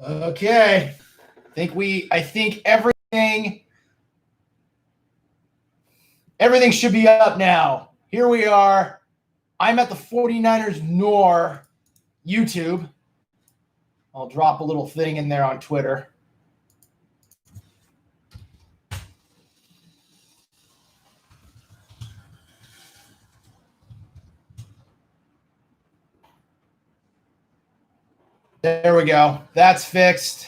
Okay. I think everything should be up now. Here we are. I'm at the 49ers Nor YouTube. I'll drop a little thing in there on Twitter. There we go. That's fixed.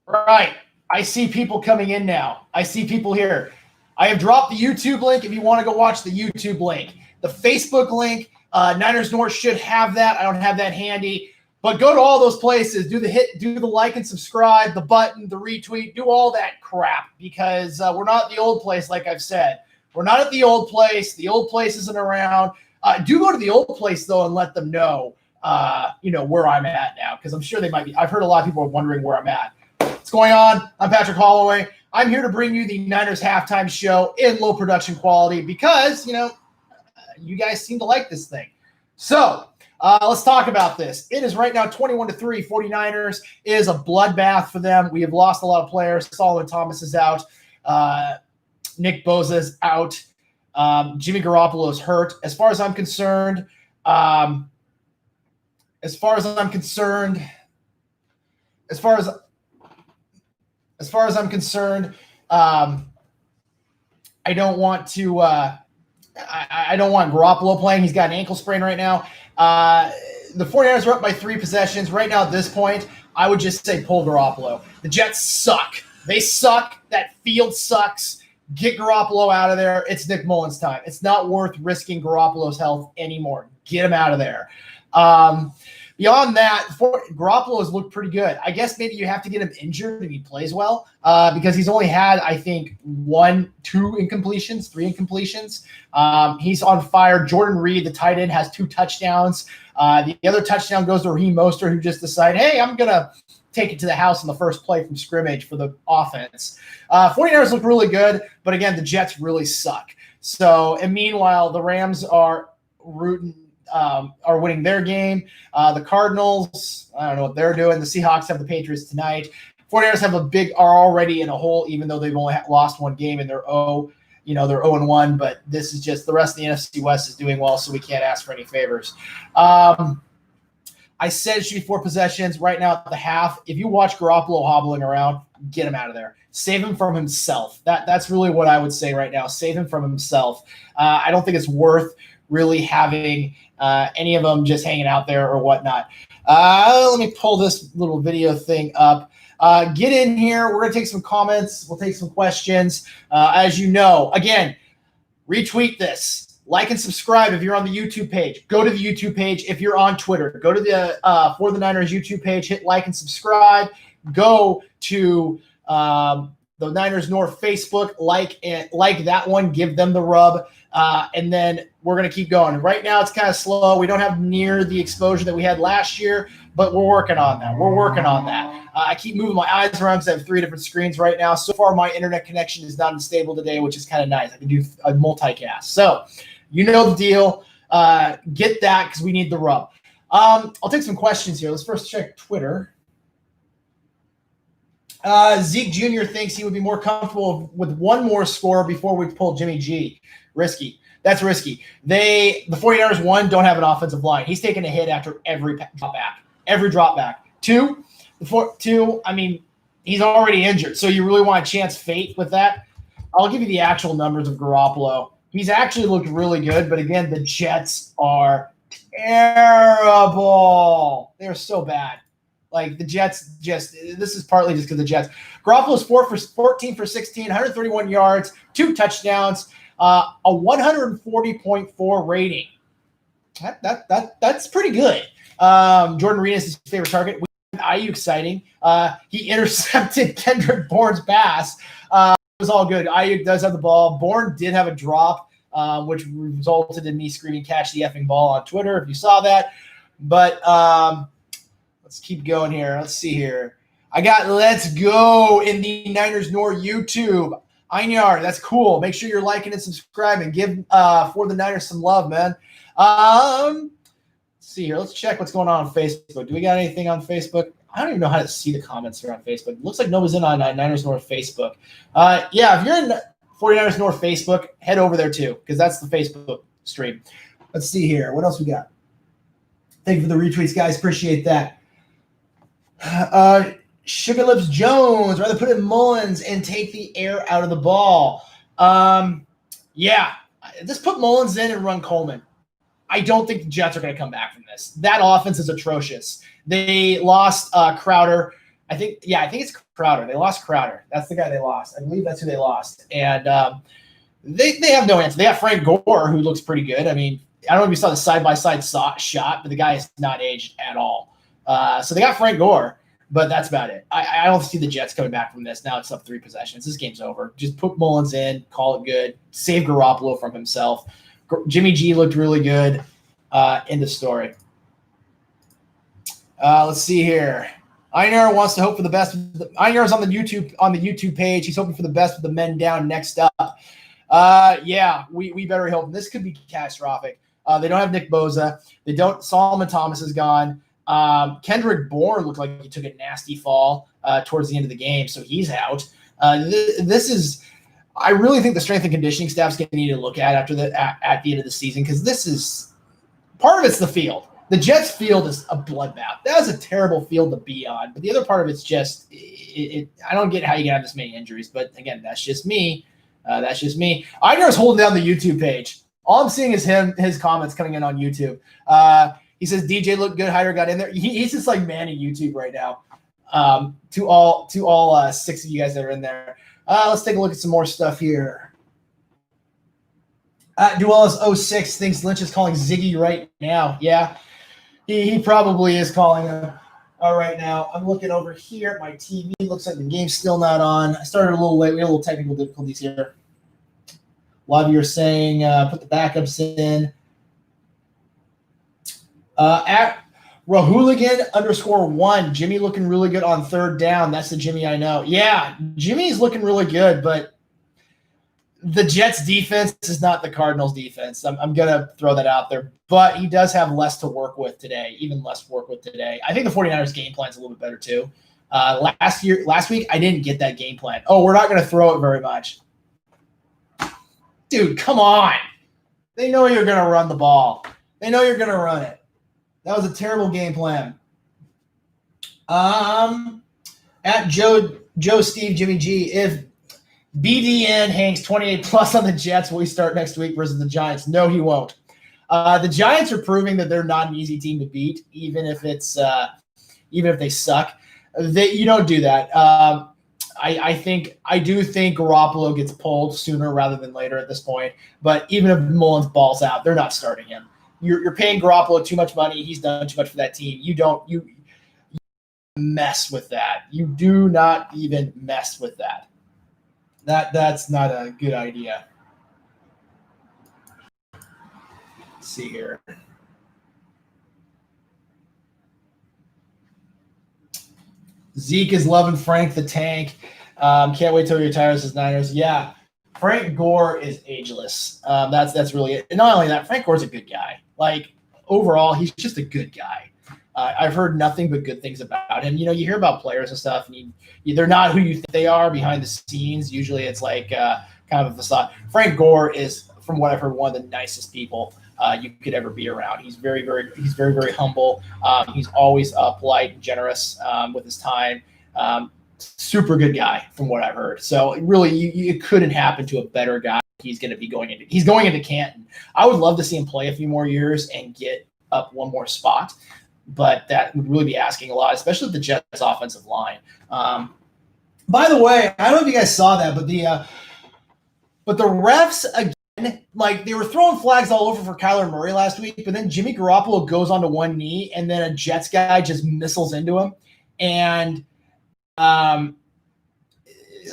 Right. I see people coming in now. I see people here. I have dropped the YouTube link if you want to go watch the YouTube link. The Facebook link, Niners North should have that. I don't have that handy. But go to all those places. Do the like and subscribe, the button, the retweet, do all that crap because we're not at the old place, like I've said. We're not at the old place. The old place isn't around. Do go to the old place, though, and let them know, where I'm at now because I'm sure they might be. I've heard a lot of people are wondering where I'm at. What's going on? I'm Patrick Holloway. I'm here to bring you the Niners halftime show in low production quality because, you guys seem to like this thing. So let's talk about this. It is right now 21-3. 49ers is a bloodbath for them. We have lost a lot of players. Solomon Thomas is out. Nick Bosa is out. Jimmy Garoppolo is hurt. As far as I'm concerned, I don't want to. I don't want Garoppolo playing. He's got an ankle sprain right now. The 49ers are up by 3 possessions. Right now at this point, I would just say pull Garoppolo. The Jets suck. They suck. That field sucks. Get Garoppolo out of there. It's Nick Mullins' time. It's not worth risking Garoppolo's health anymore. Get him out of there. Beyond that, Garoppolo has looked pretty good. I guess maybe you have to get him injured if he plays well because he's only had, I think, 3 incompletions. He's on fire. Jordan Reed, the tight end, has 2 touchdowns. The other touchdown goes to Raheem Mostert, who just decided, hey, I'm going to take it to the house in the first play from scrimmage for the offense. 49ers look really good, but again, the Jets really suck. So, and meanwhile, the Rams are winning their game. The Cardinals, I don't know what they're doing. The Seahawks have the Patriots tonight. 49ers are already in a hole, even though they've only lost 1 game and they're 0-1. But this is just the rest of the NFC West is doing well, so we can't ask for any favors. I said it should be 4 possessions right now at the half. If you watch Garoppolo hobbling around, get him out of there. Save him from himself. That's really what I would say right now. Save him from himself. I don't think it's worth really having any of them just hanging out there or whatnot. Let me pull this little video thing up. Get in here. We're going to take some comments. We'll take some questions. As you know, again, retweet this. Like and subscribe if you're on the YouTube page. Go to the YouTube page if you're on Twitter. Go to the For the Niners YouTube page. Hit like and subscribe. Go to the Niners North Facebook. Like that one. Give them the rub. And then we're going to keep going. Right now, it's kind of slow. We don't have near the exposure that we had last year, but we're working on that. I keep moving my eyes around because I have 3 different screens right now. So far, my internet connection is not unstable today, which is kind of nice. I can do a multicast. So you know the deal. Get that because we need the rub. I'll take some questions here. Let's first check Twitter. Zeke Jr. thinks he would be more comfortable with 1 more score before we pull Jimmy G. Risky. That's risky. The 49ers, 1, don't have an offensive line. He's taking a hit after every drop back. 2, I mean, he's already injured. So you really want to chance fate with that? I'll give you the actual numbers of Garoppolo. He's actually looked really good, but again, the Jets are terrible. They're so bad. Like the Jets this is partly just because the Jets. Garoppolo's 14 for 16, 131 yards, 2 touchdowns. A 140.4 rating. That's pretty good. Jordan Reed is his favorite target. Ayuk sighting. He intercepted Kendrick Bourne's pass. It was all good. Ayuk does have the ball. Bourne did have a drop, which resulted in me screaming "catch the effing ball" on Twitter if you saw that. But let's keep going here. Let's see here. I got let's go in the Niners Nor YouTube. Einar, that's cool. Make sure you're liking and subscribing. Give For the Niners some love, man. Let's see here. Let's check what's going on Facebook. Do we got anything on Facebook? I don't even know how to see the comments here on Facebook. It looks like nobody's in on Niners North Facebook. Yeah, if you're in 49ers North Facebook, head over there too, because that's the Facebook stream. Let's see here. What else we got? Thank you for the retweets, guys. Appreciate that. Sugar Lips Jones, rather put in Mullins and take the air out of the ball. Yeah, just put Mullins in and run Coleman. I don't think the Jets are going to come back from this. That offense is atrocious. They lost Crowder. I think it's Crowder. They lost Crowder. That's the guy they lost. I believe that's who they lost. And they have no answer. They have Frank Gore, who looks pretty good. I mean, I don't know if you saw the side-by-side shot, but the guy is not aged at all. So they got Frank Gore, but that's about it. I don't see the Jets coming back from this. Now it's up 3 possessions. This game's over. Just put Mullins in, call it good, save Garoppolo from himself. Jimmy G looked really good. End of story. Let's see here. Einar wants to hope for the best. Einar's on the YouTube page. He's hoping for the best with the men down next up. Yeah, we better hope. This could be catastrophic. They don't have Nick Bosa. They don't. Solomon Thomas is gone. Kendrick Bourne looked like he took a nasty fall towards the end of the game, so he's out. This is. I really think the strength and conditioning staff's going to need to look at at the end of the season, because this is part of it's the field. The Jets field is a bloodbath. That was a terrible field to be on. But the other part of it's just I don't get how you can have this many injuries. But again, that's just me. Einar's holding down the YouTube page. All I'm seeing is his comments coming in on YouTube. He says DJ looked good. Hyder got in there. He's just like manning YouTube right now. To all 6 of you guys that are in there. Let's take a look at some more stuff here. Duelis06 thinks Lynch is calling Ziggy right now. Yeah, he probably is calling him right now. I'm looking over here at my TV. Looks like the game's still not on. I started a little late. We had a little technical difficulties here. A lot of you are saying put the backups in. At Rahooligan_1, Jimmy looking really good on third down. That's the Jimmy I know. Yeah, Jimmy's looking really good, but the Jets defense is not the Cardinals defense. I'm going to throw that out there, but he does have less to work with today, even less to work with today. I think the 49ers game plan is a little bit better too. Last week, I didn't get that game plan. Oh, we're not going to throw it very much. Dude, come on. They know you're going to run the ball. They know you're going to run it. That was a terrible game plan. At Joe Steve Jimmy G, if BDN hangs 28 plus on the Jets, will he start next week versus the Giants? No, he won't. The Giants are proving that they're not an easy team to beat, even if they suck. You don't do that. I do think Garoppolo gets pulled sooner rather than later at this point. But even if Mullins balls out, they're not starting him. You're paying Garoppolo too much money. He's done too much for that team. You mess with that. You do not even mess with that. That's not a good idea. Let's see here. Zeke is loving Frank the Tank. Can't wait till he retires as Niners. Yeah, Frank Gore is ageless. That's really it. And not only that, Frank Gore's a good guy. Like, overall, he's just a good guy. I've heard nothing but good things about him. You hear about players and stuff, and they're not who you think they are behind the scenes. Usually it's like kind of a facade. Frank Gore is, from what I've heard, one of the nicest people you could ever be around. He's very, very humble. He's always polite and generous with his time. Super good guy, from what I've heard. So really, it couldn't happen to a better guy. He's going into Canton. I would love to see him play a few more years and get up one more spot, but that would really be asking a lot, especially with the Jets' offensive line. By the way, I don't know if you guys saw that, but the refs again, like, they were throwing flags all over for Kyler Murray last week, but then Jimmy Garoppolo goes onto one knee, and then a Jets guy just missiles into him, and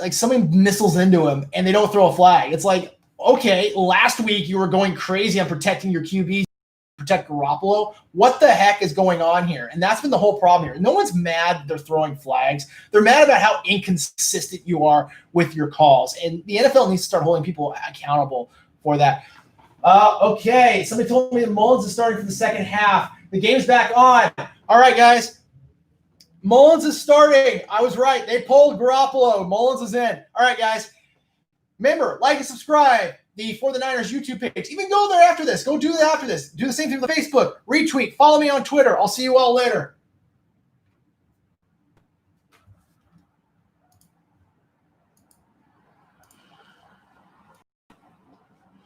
like somebody missiles into him, and they don't throw a flag. It's like, okay, last week you were going crazy on protecting your QBs, protect Garoppolo. What the heck is going on here? And that's been the whole problem here. No one's mad that they're throwing flags. They're mad about how inconsistent you are with your calls. And the NFL needs to start holding people accountable for that. Okay, somebody told me that Mullins is starting for the second half. The game's back on. All right, guys. Mullins is starting. I was right. They pulled Garoppolo. Mullins is in. All right, guys. Remember, like and subscribe the For the Niners YouTube page. Even go there after this. Go do that after this. Do the same thing with Facebook. Retweet. Follow me on Twitter. I'll see you all later.